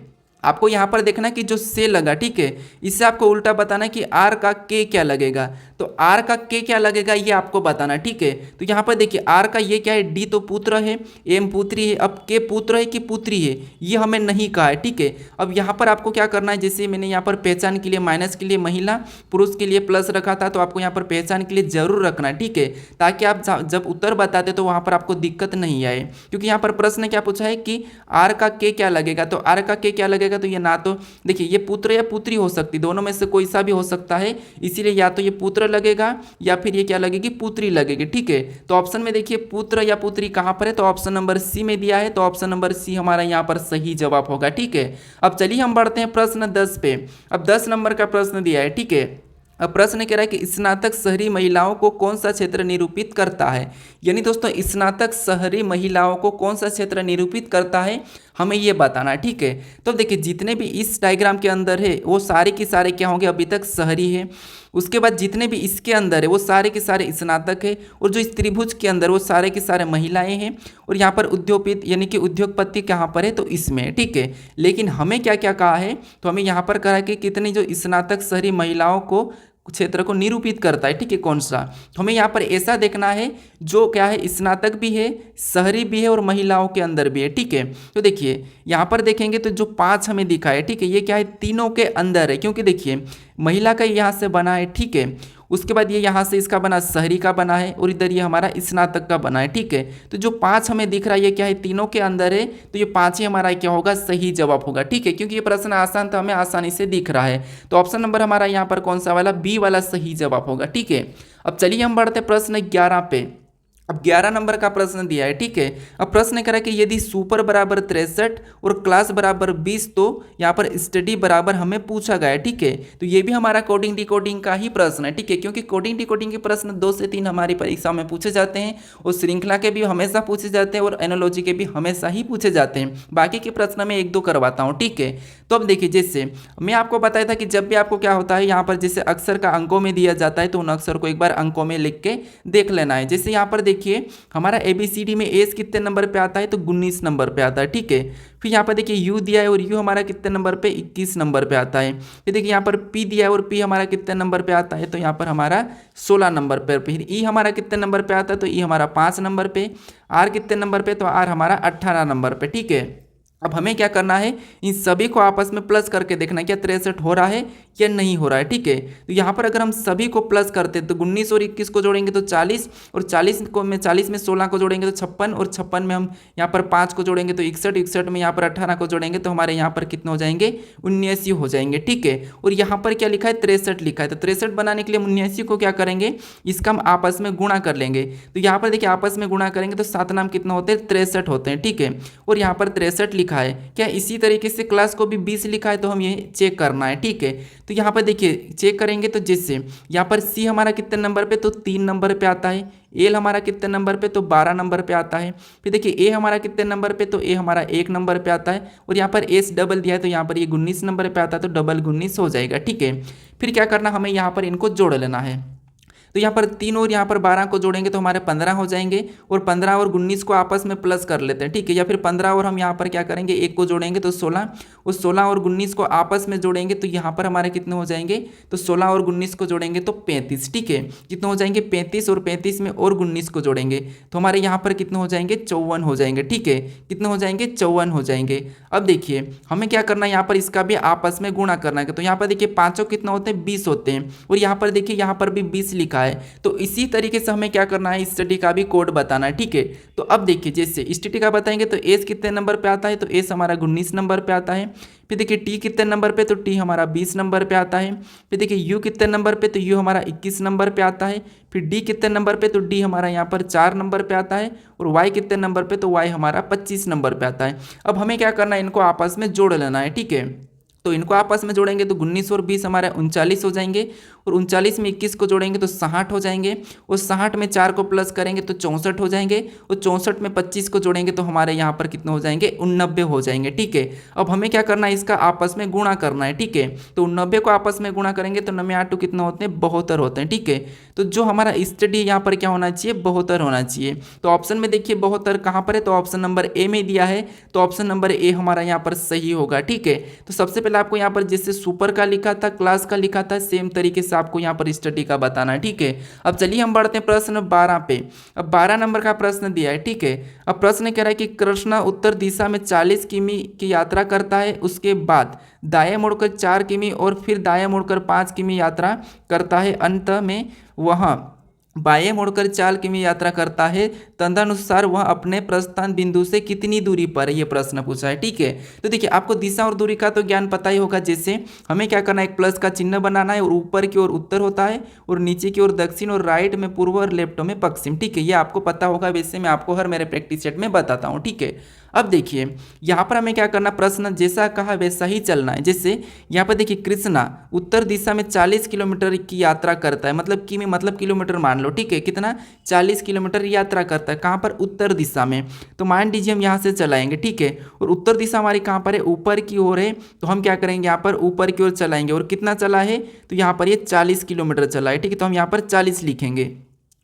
Speaker 1: आपको यहाँ पर देखना कि जो से लगा, ठीक है, इससे आपको उल्टा बताना कि आर का के क्या लगेगा। तो आर का के क्या लगेगा ये आपको बताना, ठीक है। तो यहाँ पर देखिए आर का ये क्या है, डी तो पुत्र है, एम पुत्री है। अब के पुत्र है कि पुत्री है ये हमें नहीं कहा है, ठीक है। अब यहाँ पर आपको क्या करना है, जैसे मैंने यहाँ पर पहचान के लिए माइनस के लिए महिला, पुरुष के लिए प्लस रखा था, तो आपको यहाँ पर पहचान के लिए जरूर रखना है, ठीक है, ताकि आप जब उत्तर बताते तो वहाँ पर आपको दिक्कत नहीं आए। क्योंकि यहाँ पर प्रश्न क्या पूछा है कि आर का के क्या लगेगा, तो आर का के क्या लगेगा, तो ये ना, तो देखिए ये पुत्र या पुत्री हो सकती, दोनों में से कोई सा भी हो सकता है, इसीलिए या तो ये पुत्र लगेगा या फिर ये क्या लगेगी, पुत्री लगेगी, ठीक है। तो ऑप्शन में देखिए पुत्र या पुत्री कहां पर है, तो ऑप्शन नंबर सी में दिया है, तो ऑप्शन नंबर सी हमारा यहां पर सही जवाब होगा, ठीक है। अब चलिए हम बढ़ते हैं प्रश्न 10 पे। अब 10 नंबर का प्रश्न दिया है, ठीक है। अब प्रश्न कह रहा है कि स्नातक शहरी महिलाओं को कौन सा क्षेत्र निरूपित करता है। यानी दोस्तों स्नातक शहरी महिलाओं को कौन सा क्षेत्र निरूपित करता है हमें ये बताना है, ठीक है। तो देखिए जितने भी इस डायग्राम के अंदर है वो सारे के सारे क्या होंगे, अभी तक शहरी है। उसके बाद जितने भी इसके अंदर है वो सारे के सारे स्नातक है, और जो इस त्रिभुज के अंदर वो सारे के सारे महिलाएं हैं। और यहाँ पर उद्योगपति यानी कि उद्योगपति कहाँ पर है, तो इसमें है, ठीक है। लेकिन हमें क्या क्या कहा है, तो हमें यहाँ पर कहा है कि कितनी जो स्नातक शहरी महिलाओं को क्षेत्र को निरूपित करता है, ठीक है, कौन सा। तो हमें यहाँ पर ऐसा देखना है जो क्या है, स्नातक भी है, शहरी भी है और महिलाओं के अंदर भी है, ठीक है। तो देखिए यहाँ पर देखेंगे तो जो 5 हमें दिखा है, ठीक है, ये क्या है, तीनों के अंदर है, क्योंकि देखिए महिला का यहाँ से बना है, ठीक है। उसके बाद ये यहाँ से इसका बना शहरी का बना है और इधर ये हमारा स्नातक का बना है। ठीक है, तो जो 5 हमें दिख रहा है ये क्या है, तीनों के अंदर है, तो ये 5 ही हमारा क्या होगा, सही जवाब होगा। ठीक है, क्योंकि ये प्रश्न आसान था, हमें आसानी से दिख रहा है, तो ऑप्शन नंबर हमारा यहाँ पर कौन सा वाला, बी वाला सही जवाब होगा। ठीक है, अब चलिए हम बढ़ते प्रश्न 11 पे। अब 11 नंबर का प्रश्न दिया है। ठीक है, अब प्रश्न करा कि यदि सुपर बराबर 63 और क्लास बराबर 20 तो यहाँ पर स्टडी बराबर हमें पूछा गया है। ठीक है, तो ये भी हमारा कोडिंग डिकोडिंग का ही प्रश्न है। ठीक है, क्योंकि कोडिंग डिकोडिंग के प्रश्न 2 से 3 हमारी परीक्षा में पूछे जाते हैं और श्रृंखला के भी हमेशा पूछे जाते हैं और एनोलॉजी के भी हमेशा ही पूछे जाते हैं। बाकी के प्रश्न में 1-2 करवाता हूँ। ठीक है, तो अब देखिए, जैसे मैं आपको बताया था कि जब भी आपको क्या होता है यहाँ पर जैसे अक्षर का अंकों में दिया जाता है तो उन अक्षर को एक बार अंकों में लिख के देख लेना है। जैसे यहाँ पर देखिए हमारा ABCD में एस कितने नंबर पे आता है, तो 19 नंबर पे आता है। ठीक है, फिर यहाँ पर देखिए यू दिया है और यू हमारा कितने नंबर पे, 21 नंबर पे आता है। फिर देखिए यहाँ पर पी दिया है और पी हमारा कितने नंबर पे आता है, तो यहाँ पर हमारा 16 नंबर पे। फिर ई हमारा कितने नंबर पे आता है, तो ई हमारा 5 नंबर पे। आर कितने नंबर पे, तो आर हमारा 18 नंबर पे। ठीक है, अब हमें क्या करना है, इन सभी को आपस में प्लस करके देखना है क्या 63 हो रहा है या नहीं हो रहा है। ठीक है, तो यहाँ पर अगर हम सभी को प्लस करते हैं तो 19 और 21 को जोड़ेंगे तो 40 और 40 में 16 को जोड़ेंगे तो 56 और 56 में हम यहाँ पर 5 को जोड़ेंगे तो 61, 61 में यहाँ पर 18 को जोड़ेंगे तो हमारे यहाँ पर कितने हो जाएंगे, 79 हो जाएंगे। ठीक है, और यहाँ पर क्या लिखा है, 63 लिखा है, तो 63 बनाने के लिए 79 को क्या करेंगे, इसका हम आपस में गुणा कर लेंगे। तो यहाँ पर देखिए आपस में गुणा करेंगे तो 7 नाम कितना होते हैं, 63 होते हैं। ठीक है, और यहाँ पर 63 लिखा है, क्या इसी तरीके से क्लास को भी 20 लिखा है, तो हम ये चेक करना है। ठीक है, तो यहाँ पर देखिए चेक करेंगे तो जैसे यहाँ पर सी हमारा कितने नंबर पे, तो 3 नंबर पे आता है। एल हमारा कितने नंबर पे, तो 12 नंबर पे आता है। फिर देखिए ए हमारा कितने नंबर पे, तो ए हमारा 1 नंबर पे आता है। और यहाँ पर एस डबल दिया है तो यहाँ पर ये 19 नंबर पे आता है, तो डबल 19 हो जाएगा। ठीक है, फिर क्या करना, हमें यहाँ पर इनको जोड़ लेना है। तो यहाँ पर 3 और यहाँ पर 12 को जोड़ेंगे तो हमारे 15 हो जाएंगे और 15 और 19 को आपस में प्लस कर लेते हैं। ठीक है, या फिर 15 और हम यहाँ पर क्या करेंगे, 1 को जोड़ेंगे तो 16, उस 16 और 19 को आपस में जोड़ेंगे तो यहाँ पर हमारे कितने हो जाएंगे, तो 16 और 19 को जोड़ेंगे तो 35। ठीक है, कितने हो जाएंगे, 35 और 35 में और 19 को जोड़ेंगे तो हमारे यहाँ पर कितने हो जाएंगे, 54 हो जाएंगे। ठीक है, कितने हो जाएंगे, 54 हो जाएंगे। अब देखिए हमें क्या करना है, यहाँ पर इसका भी आपस में गुणा करना है। तो यहाँ पर देखिए पाँचों कितना होते हैं, 20 होते हैं और यहाँ पर देखिए यहाँ पर भी 20 लिखा है। तो इसी तरीके से हमें क्या करना है, स्टडी का भी कोड बताना है। ठीक है, तो अब देखिए जैसे स्टडी का बताएंगे तो एस कितने नंबर पे आता है, तो एस हमारा 19 नंबर पे आता है। फिर देखिए टी कितने नंबर पे, तो टी हमारा 20 नंबर पे आता है। फिर देखिए यू कितने नंबर पे, तो यू हमारा 21 नंबर पे आता है। फिर डी कितने नंबर पे, तो डी हमारा यहाँ पर 4 नंबर पे आता है। और वाई कितने नंबर पे, तो वाई हमारा 25 नंबर पे आता है। अब हमें क्या करना है, इनको आपस में जोड़ लेना है। ठीक है, तो इनको आपस में जोड़ेंगे तो 19 और 20 हमारे 39 हो जाएंगे और 39 में 21 को जोड़ेंगे तो 60 हो जाएंगे और 60 में 4 को प्लस करेंगे तो 64 हो जाएंगे और 64 में 25 को जोड़ेंगे तो हमारे यहाँ पर कितने हो जाएंगे, 89 हो जाएंगे। ठीक है, अब हमें क्या करना है, इसका आपस में गुणा करना है। ठीक है, तो 89 को आपस में गुणा करेंगे तो 9 8 कितना होते हैं, 72 होते हैं। ठीक है, तो जो हमारा स्टडी यहाँ पर क्या होना चाहिए, 72 होना चाहिए। तो ऑप्शन में देखिए 72 कहाँ पर है, तो ऑप्शन नंबर ए में दिया है, तो ऑप्शन नंबर ए हमारा यहाँ पर सही होगा। ठीक है, तो सबसे पहले आपको यहाँ पर जैसे सुपर का लिखा था, क्लास का लिखा था, सेम तरीके से आपको यहाँ पर स्टडी का बताना है। ठीक है, अब चलिए हम बढ़ते हैं प्रश्न 12 पे। अब 12 नंबर का प्रश्न दिया है। ठीक है, अब प्रश्न कह रहा है कि कृष्णा उत्तर दिशा में 40 किमी की यात्रा करता है, उसके बाद दाएं मुड़कर 4 किमी और फिर दाएं मुड़कर 5 किमी यात्रा करता है, अंत में वह बाएं मुड़कर 4 किमी यात्रा करता है, तदनुसार वह अपने प्रस्थान बिंदु से कितनी दूरी पर है, ये प्रश्न पूछा है। ठीक है, तो देखिए आपको दिशा और दूरी का तो ज्ञान पता ही होगा। जैसे हमें क्या करना है, एक प्लस का चिन्ह बनाना है और ऊपर की ओर उत्तर होता है और नीचे की ओर दक्षिण और राइट में पूर्व और लेफ्ट में पश्चिम। ठीक है, ये आपको पता होगा, वैसे मैं आपको हर मेरे प्रैक्टिस सेट में बताता हूँ। ठीक है, अब देखिए यहाँ पर हमें क्या करना, प्रश्न जैसा कहा वैसा ही चलना है। जैसे यहाँ पर देखिए कृष्णा उत्तर दिशा में 40 किलोमीटर की यात्रा करता है, मतलब किमी मतलब किलोमीटर मान लो। ठीक है, कितना, 40 किलोमीटर यात्रा करता है, कहाँ पर, उत्तर दिशा में। तो मान लीजिए हम यहाँ से चलाएंगे। ठीक है, और उत्तर दिशा हमारी कहाँ पर है, ऊपर की ओर है, तो हम क्या करेंगे, यहाँ पर ऊपर की ओर चलाएंगे। और कितना चला है, तो यहाँ पर ये 40 किलोमीटर चला है। ठीक है, तो हम यहाँ पर 40 लिखेंगे।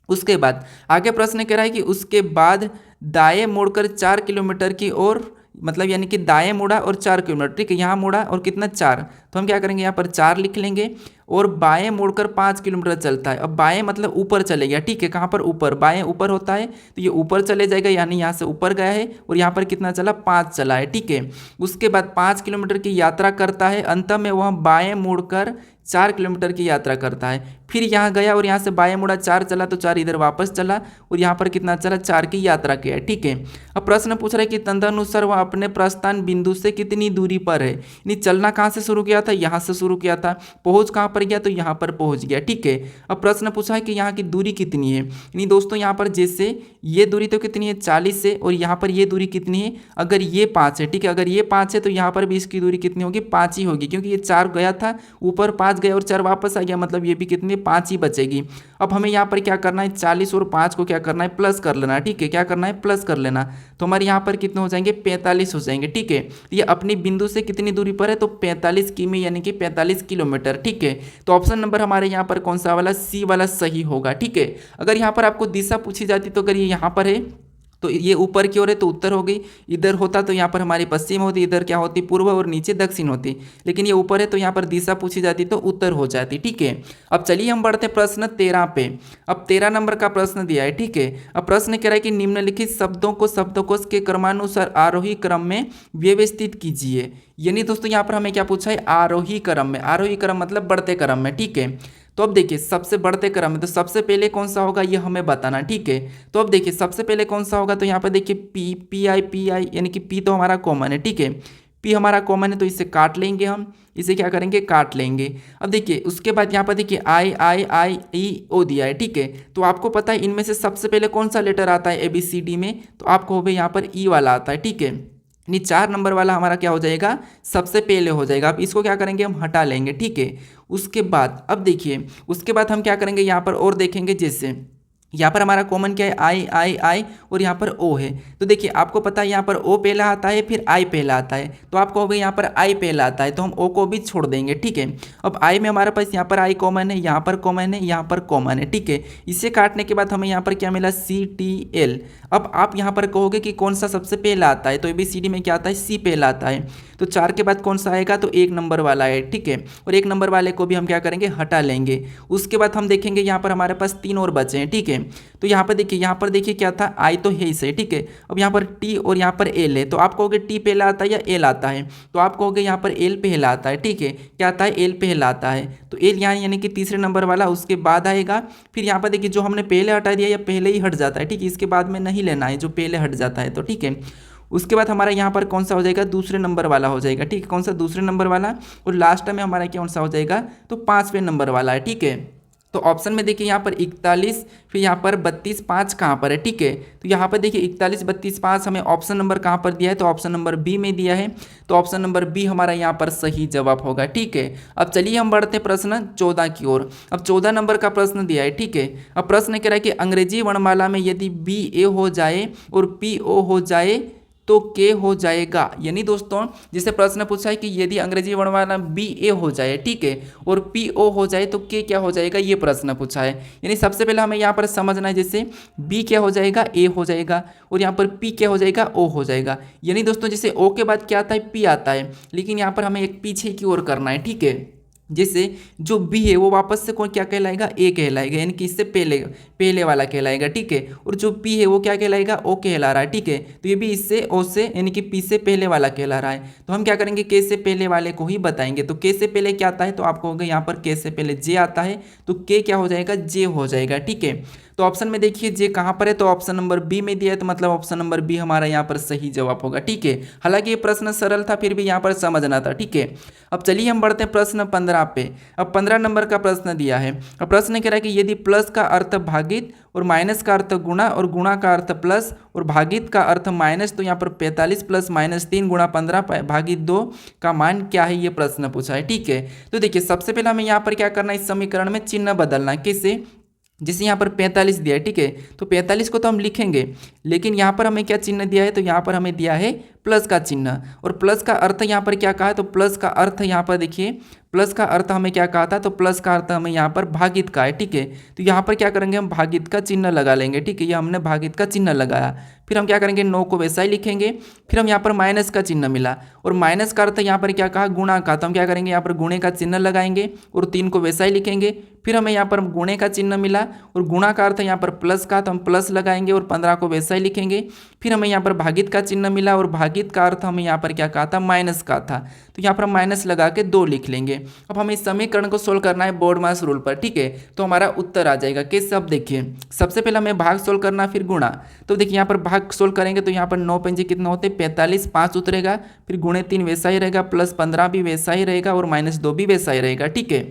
Speaker 1: उसके बाद आगे प्रश्न कह रहा है कि उसके बाद दाएं मुड़कर 4 किलोमीटर की ओर, मतलब यानी कि दाएं मुड़ा और 4 किलोमीटर। ठीक है, यहाँ मुड़ा और कितना, 4, तो हम क्या करेंगे, यहाँ पर 4 लिख लेंगे। और बाएं मुड़कर 5 किलोमीटर चलता है। अब बाएं मतलब ऊपर चले गया, ठीक है, कहाँ पर ऊपर, बाएं ऊपर होता है तो ये ऊपर चले जाएगा, यानी यहाँ से ऊपर गया है और यहाँ पर कितना चला, 5 चला है, ठीक है। उसके बाद 5 किलोमीटर की यात्रा करता है, अंत में वह बाएं मुड़कर 4 किलोमीटर की यात्रा करता है। फिर यहाँ गया और यहाँ से बाएं मुड़ा, 4 चला तो 4 इधर वापस चला और यहाँ पर कितना चला, 4 की यात्रा किया, ठीक है। अब प्रश्न पूछ रहा है कि तदनुसार वह अपने प्रस्थान बिंदु से कितनी दूरी पर है, यानी चलना कहाँ से शुरू किया था, यहाँ से शुरू किया था, पहुँच कहाँ पर गया, तो यहाँ पर पहुँच गया, ठीक है। अब प्रश्न पूछा है कि यहाँ की दूरी कितनी है, यानी दोस्तों यहाँ पर जैसे ये दूरी तो कितनी है 40 से, और यहाँ पर ये दूरी कितनी है, अगर ये 5 है, ठीक है, अगर ये 5 है तो यहाँ पर भी इसकी दूरी कितनी होगी, 5 ही होगी, क्योंकि ये 4 गया था ऊपर, 5 गया और 4 वापस आ गया, मतलब ये भी कितनी 5 ही बचेगी। अब हमें यहाँ पर क्या करना है, 40 और 5 को क्या करना है, प्लस कर लेना, ठीक है, क्या करना है, प्लस कर लेना, तो हमारे यहाँ पर कितने हो जाएंगे, 45 हो जाएंगे, ठीक है। ये अपनी बिंदु से कितनी दूरी पर है, तो 45 किमी यानी कि 45 किलोमीटर, ठीक है। तो ऑप्शन नंबर हमारे यहाँ पर कौन सा वाला, सी वाला सही होगा, ठीक है। अगर यहाँ पर आपको दिशा पूछी जाती तो अगर ये यहाँ पर है तो ये ऊपर की ओर है तो उत्तर हो गई, इधर होता तो यहाँ पर हमारी पश्चिम होती, इधर क्या होती, पूर्व, और नीचे दक्षिण होती, लेकिन ये ऊपर है तो यहाँ पर दिशा पूछी जाती तो उत्तर हो जाती, ठीक है। अब चलिए हम बढ़ते प्रश्न 13 पे। अब 13 नंबर का प्रश्न दिया है, ठीक है। अब प्रश्न कह रहा है कि निम्नलिखित शब्दों को शब्दकोश के क्रमानुसार आरोही क्रम में व्यवस्थित कीजिए, यानी दोस्तों यहाँ पर हमें क्या पूछा है, आरोही क्रम में, आरोही क्रम मतलब बढ़ते क्रम में, ठीक है। तो अब देखिए सबसे बढ़ते क्रम में तो सबसे पहले कौन सा होगा ये हमें बताना, ठीक है। तो अब देखिए सबसे पहले कौन सा होगा, तो यहाँ पर देखिए पी आई यानी कि पी तो हमारा कॉमन है, ठीक है, पी हमारा कॉमन है तो इसे काट लेंगे हम, इसे क्या करेंगे, काट लेंगे। अब देखिए उसके बाद यहाँ पर देखिए आई ई ओ दिया है, ठीक है। तो आपको पता है इनमें से सबसे पहले कौन सा लेटर आता है ABCD में, तो आपको हो गया यहाँ पर ई वाला आता है, ठीक है, यानी 4 नंबर वाला हमारा क्या हो जाएगा, सबसे पहले हो जाएगा। अब इसको क्या करेंगे, हम हटा लेंगे, ठीक है। उसके बाद अब देखिए उसके बाद हम क्या करेंगे, यहाँ पर और देखेंगे, जैसे यहाँ पर हमारा कॉमन क्या है, आई और यहाँ पर ओ है, तो देखिए आपको पता है यहाँ पर ओ पहला आता है फिर आई पहला आता है, तो आपको हो गया यहाँ पर आई पहला आता है तो हम ओ को भी छोड़ देंगे, ठीक है। अब आई में हमारे पास यहाँ पर आई कॉमन है, यहाँ पर कॉमन है, यहाँ पर कॉमन है, ठीक है। इसे काटने के बाद हमें यहाँ पर क्या मिला, CTL। अब आप यहाँ पर कहोगे कि कौन सा सबसे पहला आता है, तो ABCD में क्या आता है, सी पहला आता है, तो 4 के बाद कौन सा आएगा, तो 1 नंबर वाला है, ठीक है। और 1 नंबर वाले को भी हम क्या करेंगे, हटा लेंगे। उसके बाद हम देखेंगे यहाँ पर हमारे पास 3 और बचे हैं, ठीक है। तो यहाँ पर देखिए क्या था, आई तो है ही सही, ठीक है। अब यहाँ पर टी और यहाँ पर एल है, तो आप कहोगे टी पहला आता है या एल आता है, तो आप कहोगे यहाँ पर एल पहला आता है, ठीक है, क्या आता है, एल पहला आता है, तो एल यहाँ यानी कि तीसरे नंबर वाला उसके बाद आएगा। फिर यहाँ पर देखिए जो हमने पहले हटा दिया या पहले ही हट जाता है, ठीक है, इसके बाद में नहीं लेना है, जो पहले हट जाता है, तो ठीक है। उसके बाद हमारा यहाँ पर कौन सा हो जाएगा, दूसरे नंबर वाला हो जाएगा, ठीक है, कौन सा, दूसरे नंबर वाला, और लास्ट में हमारा कौन सा हो जाएगा, तो 5वें नंबर वाला है, ठीक है। तो ऑप्शन में देखिए यहाँ पर 41, फिर यहाँ पर 32, 5 कहाँ पर है, ठीक है। तो यहाँ पर देखिए 41, 32, 5 हमें ऑप्शन नंबर कहाँ पर दिया है, तो ऑप्शन नंबर बी में दिया है, तो ऑप्शन नंबर बी हमारा यहाँ पर सही जवाब होगा, ठीक है। अब चलिए हम बढ़ते हैं प्रश्न 14 की ओर। अब 14 नंबर का प्रश्न दिया है, ठीक है। अब प्रश्न कह रहा है कि अंग्रेजी वर्णमाला में यदि BA हो जाए और PO हो जाए तो के हो जाएगा, यानी दोस्तों जैसे प्रश्न पूछा है कि यदि अंग्रेजी वर्णमाला BA हो जाए, ठीक है, और PO हो जाए तो के क्या हो जाएगा, ये प्रश्न पूछा है। यानी सबसे पहले हमें यहाँ पर समझना है, जैसे B क्या हो जाएगा, A हो जाएगा, और यहाँ पर P क्या हो जाएगा, O हो जाएगा। यानी दोस्तों जैसे O के बाद क्या आता है, P आता है, लेकिन यहाँ पर हमें एक पीछे की ओर करना है, ठीक है। जैसे जो बी है वो वापस से कौन क्या कहलाएगा, ए कहलाएगा, यानी कि इससे पहले वाला कहलाएगा, ठीक है। और जो पी है वो क्या कहलाएगा, ओ कहला रहा है, ठीक है। तो ये भी इससे ओ से यानी कि पी से पहले वाला कहला रहा है, तो हम क्या करेंगे, के से पहले वाले को ही बताएंगे। तो के से पहले क्या आता है, तो आपको होगा यहाँ पर के से पहले जे आता है, तो के क्या हो जाएगा, जे हो जाएगा, ठीक है। तो ऑप्शन में देखिए जे कहाँ पर है, तो ऑप्शन नंबर बी में दिया है, तो मतलब ऑप्शन नंबर बी हमारा यहाँ पर सही जवाब होगा, ठीक है। हालांकि ये प्रश्न सरल था, फिर भी यहाँ पर समझना था, ठीक है। अब चलिए हम बढ़ते हैं प्रश्न 15 पे। अब 15 नंबर का प्रश्न दिया है। अब प्रश्न कह रहा है कि यदि प्लस का अर्थ भागित और माइनस का अर्थ गुणा और गुणा का अर्थ प्लस और भागित का अर्थ माइनस, तो यहाँ पर 45 प्लस माइनस 3 गुणा 15 भागित 2 का मान क्या है, ये प्रश्न पूछा है, ठीक है। तो देखिए सबसे पहले हमें यहाँ पर क्या करना है, इस समीकरण में चिन्ह बदलना, किससे, जैसे यहाँ पर 45 दिया है, ठीक है, तो 45 को तो हम लिखेंगे, लेकिन यहाँ पर हमें क्या चिन्ह दिया है, तो यहाँ पर हमें दिया है प्लस का चिन्ह। और प्लस का अर्थ यहाँ पर क्या कहा है, तो प्लस का अर्थ यहाँ पर देखिए, प्लस का अर्थ हमें क्या कहा था, तो प्लस का अर्थ हमें यहाँ पर भागित का है। ठीक है, तो यहाँ पर क्या करेंगे, हम भागित का चिन्ह लगा लेंगे। ठीक है, ये हमने भागित का चिन्ह लगाया। फिर हम क्या करेंगे, 9 को वैसा ही लिखेंगे। फिर हम यहाँ पर माइनस का चिन्ह मिला, और माइनस का अर्थ यहाँ पर क्या कहा, गुणा का, तो हम क्या करेंगे, यहाँ पर गुणे का चिन्ह लगाएंगे और 3 को वैसा ही लिखेंगे। फिर हमें यहाँ पर गुणे का चिन्ह मिला, और गुणा का अर्थ यहाँ पर प्लस का, तो हम प्लस लगाएंगे और 15 को वैसा ही लिखेंगे। फिर हमें यहाँ पर भागित का चिन्ह मिला, और भागित का अर्थ हमें यहाँ पर क्या कहा था, माइनस का था, तो यहाँ पर हम माइनस लगा के 2 लिख लेंगे। अब हमें इस समीकरण को सोल्व करना है बोर्ड मास रूल पर। ठीक है, तो हमारा उत्तर आ जाएगा कैसे, अब देखिए सबसे पहले हमें भाग सोल्व करना, फिर गुणा। तो देखिए यहाँ पर भाग सोल्व करेंगे तो यहाँ पर 9 पंजे कितना होते हैं, 45, 5 उतरेगा, फिर गुणे 3 वैसा ही रहेगा, प्लस 15 भी वैसा ही रहेगा, और माइनस 2 भी वैसा ही रहेगा। ठीक है,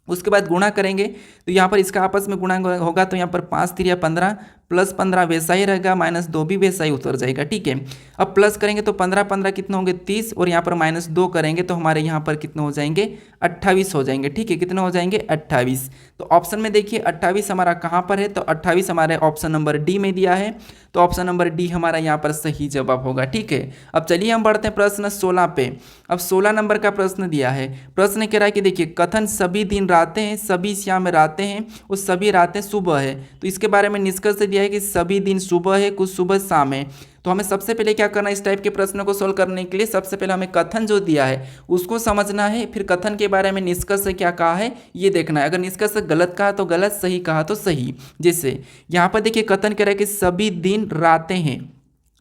Speaker 1: उसके बाद गुणा करेंगे तो यहाँ पर इसका आपस में गुणा होगा, तो यहाँ पर 5 3 15, प्लस 15 वैसा ही रहेगा, माइनस 2 भी वैसा ही उतर जाएगा। ठीक है, अब प्लस करेंगे तो 15 15 कितना होंगे, 30, और यहाँ पर माइनस 2 करेंगे तो हमारे यहाँ पर कितने हो जाएंगे, 28 हो जाएंगे। ठीक है, कितने हो जाएंगे, 28। तो ऑप्शन में देखिए 28 हमारा कहाँ पर है, तो 28 हमारे ऑप्शन नंबर डी में दिया है, तो ऑप्शन नंबर डी हमारा यहाँ पर सही जवाब होगा। ठीक है, अब चलिए हम बढ़ते हैं प्रश्न 16 पे। अब 16 नंबर का प्रश्न दिया है। प्रश्न कह रहा है कि देखिए कथन सभी दिन रातें हैं, सभी शाम रातें हैं, और सभी रातें सुबह है। तो इसके बारे में निष्कर्ष दिया है कि सभी दिन सुबह है, कुछ सुबह शाम है। तो हमें सबसे पहले क्या करना है, इस टाइप के प्रश्नों को सोल्व करने के लिए सबसे पहले हमें कथन जो दिया है उसको समझना है, फिर कथन के बारे में निष्कर्ष से क्या कहा है ये देखना है। अगर निष्कर्ष गलत कहा तो गलत, सही कहा तो सही। जैसे यहाँ पर देखिए कथन कह रहा है कि सभी दिन रातें हैं,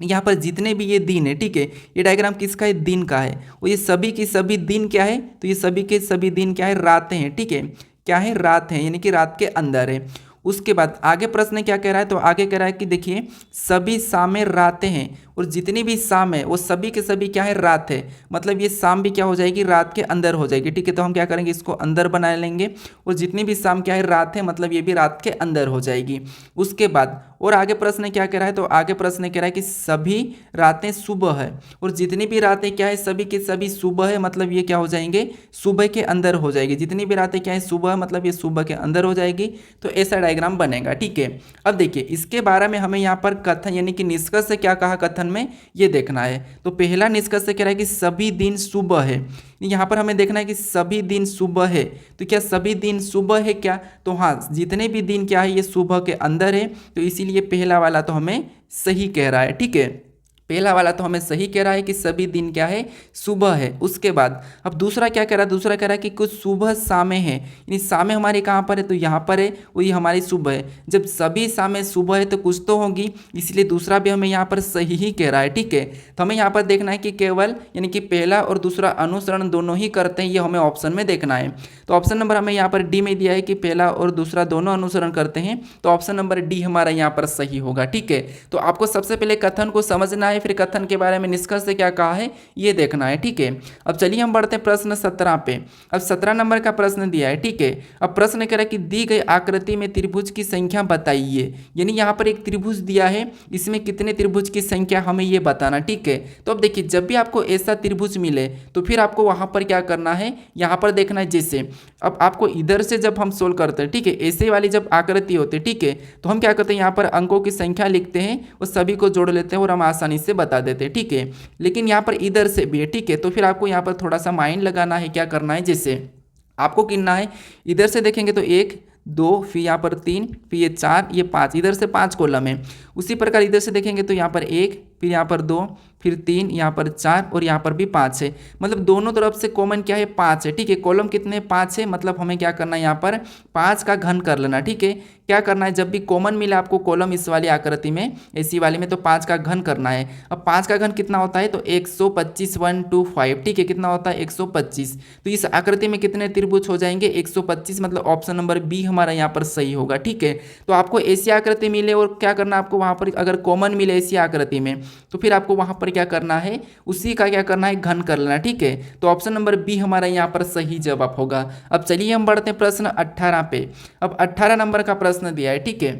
Speaker 1: यहाँ पर जितने भी ये दिन है, ठीक है, ये डायग्राम किसका है, दिन का है, और ये सभी की सभी दिन क्या है, तो ये सभी के सभी दिन क्या है, रातें हैं। ठीक है, क्या है, रात है, यानी कि रात के अंदर है। उसके बाद आगे प्रश्न क्या कह रहा है, तो आगे कह रहा है कि देखिए सभी शामें रातें हैं, और जितनी भी शाम है वो सभी के सभी क्या है, रात है, मतलब ये शाम भी क्या हो जाएगी, रात के अंदर हो जाएगी। ठीक है, तो हम क्या करेंगे, इसको अंदर बना लेंगे, और जितनी भी शाम क्या है, रात है, मतलब ये भी रात के अंदर हो जाएगी। उसके बाद और आगे प्रश्न क्या कह रहा है, तो आगे प्रश्न कह रहा है कि सभी रातें सुबह है, और जितनी भी रातें क्या है, सभी के सभी सुबह है, मतलब ये क्या हो जाएंगे, सुबह के अंदर हो जाएगी। जितनी भी रातें क्या है, सुबह है, मतलब ये सुबह के अंदर हो जाएगी। तो ऐसा डायग्राम बनेगा। ठीक है, अब देखिए इसके बारे में हमें यहाँ पर कथन यानी कि निष्कर्ष से क्या कहा कथन में ये देखना है। तो पहला निष्कर्ष कह रहा है कि सभी दिन सुबह है, यहाँ पर हमें देखना है कि सभी दिन सुबह है, तो क्या सभी दिन सुबह है क्या, तो हाँ जितने भी दिन क्या है ये सुबह के अंदर है, तो इसीलिए पहला वाला तो हमें सही कह रहा है। ठीक है, पहला वाला तो हमें सही कह रहा है कि सभी दिन क्या है, सुबह है। उसके बाद अब दूसरा क्या कह रहा है, दूसरा कह रहा है कि कुछ सुबह शामें हैं, यानी शामें हमारी कहाँ पर है, तो यहाँ पर है, वही हमारी सुबह है। जब सभी शामें सुबह है तो कुछ तो होगी, इसलिए दूसरा भी हमें यहाँ पर सही ही कह रहा है। ठीक है, तो हमें यहाँ पर देखना है कि केवल यानी कि पहला और दूसरा अनुसरण दोनों ही करते हैं, ये हमें ऑप्शन में देखना है। तो ऑप्शन नंबर हमें यहाँ पर डी में दिया है कि पहला और दूसरा दोनों अनुसरण करते हैं, तो ऑप्शन नंबर डी हमारा यहाँ पर सही होगा। ठीक है, तो आपको सबसे पहले कथन को समझना है, फिर कथन के बारे में निष्कर्ष से क्या कहा है ये देखना है। ठीक है, अब चलिए हम बढ़ते हैं प्रश्न 17 पे। अब 17 नंबर का प्रश्न दिया है। ठीक है, अब प्रश्न कह रहा है कि दी गई आकृति में त्रिभुज की संख्या बताइए, यानी यहाँ पर एक त्रिभुज दिया है, इसमें कितने त्रिभुज की संख्या हमें ये बताना। ठीक है, तो अब देखिए जब भी आपको ऐसा त्रिभुज मिले तो फिर आपको वहां पर क्या करना है, यहाँ पर देखना है। जैसे अब आपको इधर से जब हम सोल्व करते हैं, ठीक है, ऐसे वाली जब आकृति होती है, ठीक है, तो हम क्या करते हैं, यहाँ पर अंकों की संख्या लिखते हैं और सभी को जोड़ लेते हैं और हम आसानी से बता देते हैं। ठीक है, लेकिन यहाँ पर इधर से भी है। ठीक है, तो फिर आपको यहाँ पर थोड़ा सा माइंड लगाना है, क्या करना है, जैसे आपको गिनना है, इधर से देखेंगे तो 1 2, फिर यहाँ पर 3, फिर ये 4, ये 5, इधर से 5 कॉलम है। उसी प्रकार इधर से देखेंगे तो यहाँ पर 1, फिर यहाँ पर 2, फिर 3, यहाँ पर 4 और यहाँ पर भी 5 है, मतलब दोनों तरफ से कॉमन क्या है, 5 है। ठीक है, कॉलम कितने 5 है, मतलब हमें क्या करना है, यहाँ पर 5 का घन कर लेना। ठीक है, क्या करना है, जब भी कॉमन मिले आपको कॉलम इस वाली आकृति में, ऐसी वाली में, तो 5 का घन करना है। अब 5 का घन कितना होता है, तो 125 125। ठीक है, कितना होता है, 125। तो इस आकृति में कितने त्रिभुज हो जाएंगे, 125, मतलब ऑप्शन नंबर बी हमारा यहाँ पर सही होगा। ठीक है, तो आपको ऐसी आकृति मिले और क्या करना, आपको वहाँ पर अगर कॉमन मिले ऐसी आकृति में, तो फिर आपको वहाँ पर क्या करना है, उसी का क्या करना है, घन कर लेना। ठीक है, तो ऑप्शन नंबर बी हमारा यहाँ पर सही जवाब होगा। अब चलिए हम बढ़ते हैं प्रश्न 18 पे। अब 18 नंबर का प्रश्न दिया है। ठीक है,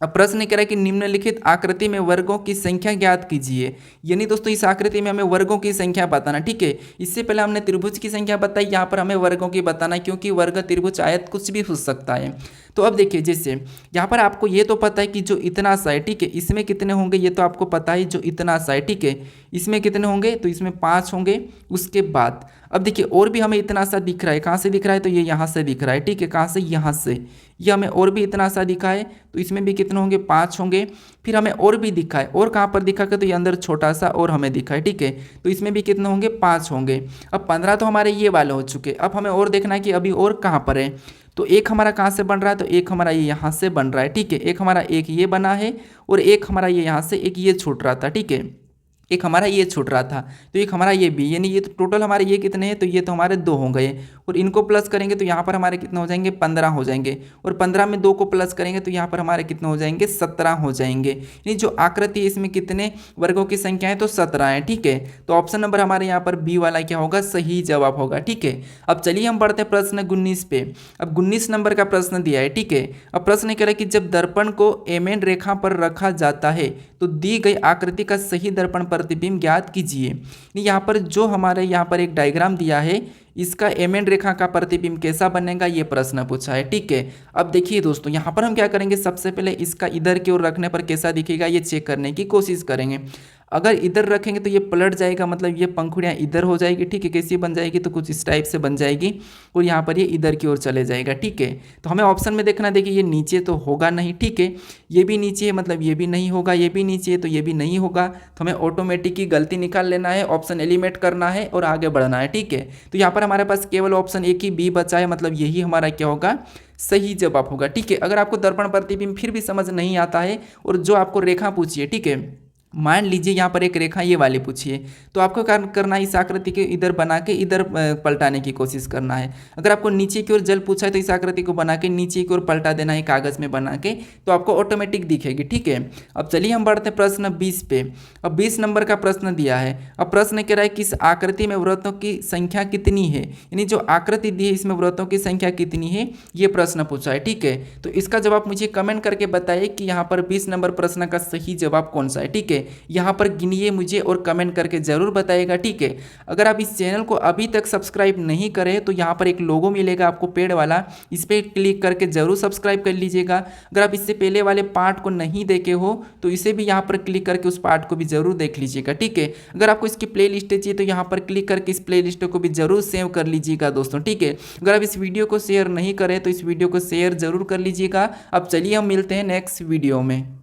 Speaker 1: अब प्रश्न कह रहा है कि निम्नलिखित आकृति में वर्गों की संख्या ज्ञात कीजिए। यानी दोस्तों इस आकृति में हमें वर्गों की संख्या बताना, ठीक है। इससे पहले हमने त्रिभुज की संख्या बताई, यहाँ पर हमें वर्गों की बताना, क्योंकि वर्ग, त्रिभुज, आयत कुछ भी पूछ सकता है। तो अब देखिए, जैसे यहाँ पर आपको ये तो पता है कि जो इतना सा है, ठीक है, इसमें कितने होंगे ये तो आपको पता है, जो इतना सा है, ठीक है, इसमें कितने होंगे, तो इसमें 5 होंगे। उसके बाद अब देखिए और भी हमें इतना सा दिख रहा है, कहाँ से दिख रहा है, तो ये यहाँ से दिख रहा है, ठीक है, कहाँ से, यहाँ से। ये हमें और भी इतना सा दिखा है, तो इसमें भी कितने होंगे, 5 होंगे। फिर हमें और भी दिखा है, और कहाँ पर दिखा है, तो ये अंदर छोटा सा और हमें दिखा है, ठीक है, तो इसमें भी कितने होंगे, 5 होंगे। अब 15 तो हमारे ये वाले हो चुके। अब हमें और देखना है कि अभी और कहाँ पर है। तो एक हमारा कहाँ से बन रहा है, तो एक हमारा ये यहाँ से बन रहा है, ठीक है। एक हमारा एक ये बना है, और एक हमारा ये यहाँ से एक ये छूट रहा था, ठीक है, एक हमारा ये छूट रहा था, तो एक हमारा ये भी, यानी ये तो टोटल हमारे ये कितने हैं, तो ये तो हमारे 2 हो गए। और इनको प्लस करेंगे तो यहाँ पर हमारे कितने हो जाएंगे, 15 हो जाएंगे। और 15 में 2 को प्लस करेंगे तो यहाँ पर हमारे कितने हो जाएंगे, 17 हो जाएंगे। यानी जो आकृति है इसमें कितने वर्गों की संख्या है, तो 17 है, ठीक है। तो ऑप्शन नंबर हमारे यहाँ पर बी वाला क्या होगा, सही जवाब होगा, ठीक है। अब चलिए हम बढ़ते हैं प्रश्न 19 पे। अब 19 नंबर का प्रश्न दिया है, ठीक है। अब प्रश्न कह रहा है कि जब दर्पण को एमेन रेखा पर रखा जाता है तो दी गई आकृति का सही दर्पण प्रतिबिंब ज्ञात कीजिए। यहाँ पर जो हमारे यहाँ पर एक डायग्राम दिया है, इसका एमेन रेखा का प्रतिबिंब कैसा बनेगा, ये प्रश्न पूछा है, ठीक है। अब देखिए दोस्तों, यहाँ पर हम क्या करेंगे, सबसे पहले इसका इधर की ओर रखने पर कैसा दिखेगा ये चेक करने की कोशिश करेंगे। अगर इधर रखेंगे तो ये पलट जाएगा, मतलब ये पंखुड़ियाँ इधर हो जाएगी, ठीक है। कैसी बन जाएगी, तो कुछ इस टाइप से बन जाएगी, और यहाँ पर ये इधर की ओर चले जाएगा, ठीक है। तो हमें ऑप्शन में देखना, देखिए ये नीचे तो होगा नहीं, ठीक है, ये भी नीचे है, मतलब ये भी नहीं होगा, ये भी नीचे है तो ये भी नहीं होगा। तो हमें ऑटोमेटिक ही गलती निकाल लेना है, ऑप्शन एलिमिनेट करना है और आगे बढ़ना है, ठीक है। तो यहाँ पर हमारे पास केवल ऑप्शन एक ही बी बचा है, मतलब यही हमारा क्या होगा, सही जवाब होगा, ठीक है। अगर आपको दर्पण प्रतिबिंब फिर भी समझ नहीं आता है, और जो आपको रेखा पूछिए, ठीक है, मान लीजिए यहाँ पर एक रेखा ये वाली पूछिए, तो आपको क्या करना है, इस आकृति के इधर बना के इधर पलटाने की कोशिश करना है। अगर आपको नीचे की ओर जल पूछा है तो इस आकृति को बना के नीचे की ओर पलटा देना है कागज़ में बना के, तो आपको ऑटोमेटिक दिखेगी, ठीक है। अब चलिए हम बढ़ते हैं प्रश्न 20 पे। अब 20 नंबर का प्रश्न दिया है। अब प्रश्न कह रहा है कि इस आकृति में वृत्तों की संख्या कितनी है, यानी जो आकृति दी है इसमें वृत्तों की संख्या कितनी है, ये प्रश्न पूछा है, ठीक है। तो इसका जवाब मुझे कमेंट करके बताइए कि यहाँ पर 20 नंबर प्रश्न का सही जवाब कौन सा है, ठीक है। यहाँ पर गिनिए मुझे और कमेंट करके जरूर बताइएगा, ठीक है। अगर आप इस चैनल को अभी तक सब्सक्राइब नहीं करें तो यहाँ पर एक लोगो मिलेगा आपको पेड़ वाला, इस पर क्लिक करके जरूर सब्सक्राइब कर लीजिएगा। अगर आप इससे पहले वाले पार्ट को नहीं देखे हो तो इसे भी यहाँ पर क्लिक करके उस पार्ट को भी जरूर देख लीजिएगा, ठीक है। अगर आपको इसकी प्ले लिस्ट चाहिए तो यहाँ पर क्लिक करके इस प्ले लिस्ट को भी जरूर सेव कर लीजिएगा दोस्तों, ठीक है। अगर आप इस वीडियो को शेयर नहीं करें तो इस वीडियो को शेयर जरूर कर लीजिएगा। अब चलिए हम मिलते हैं नेक्स्ट वीडियो में।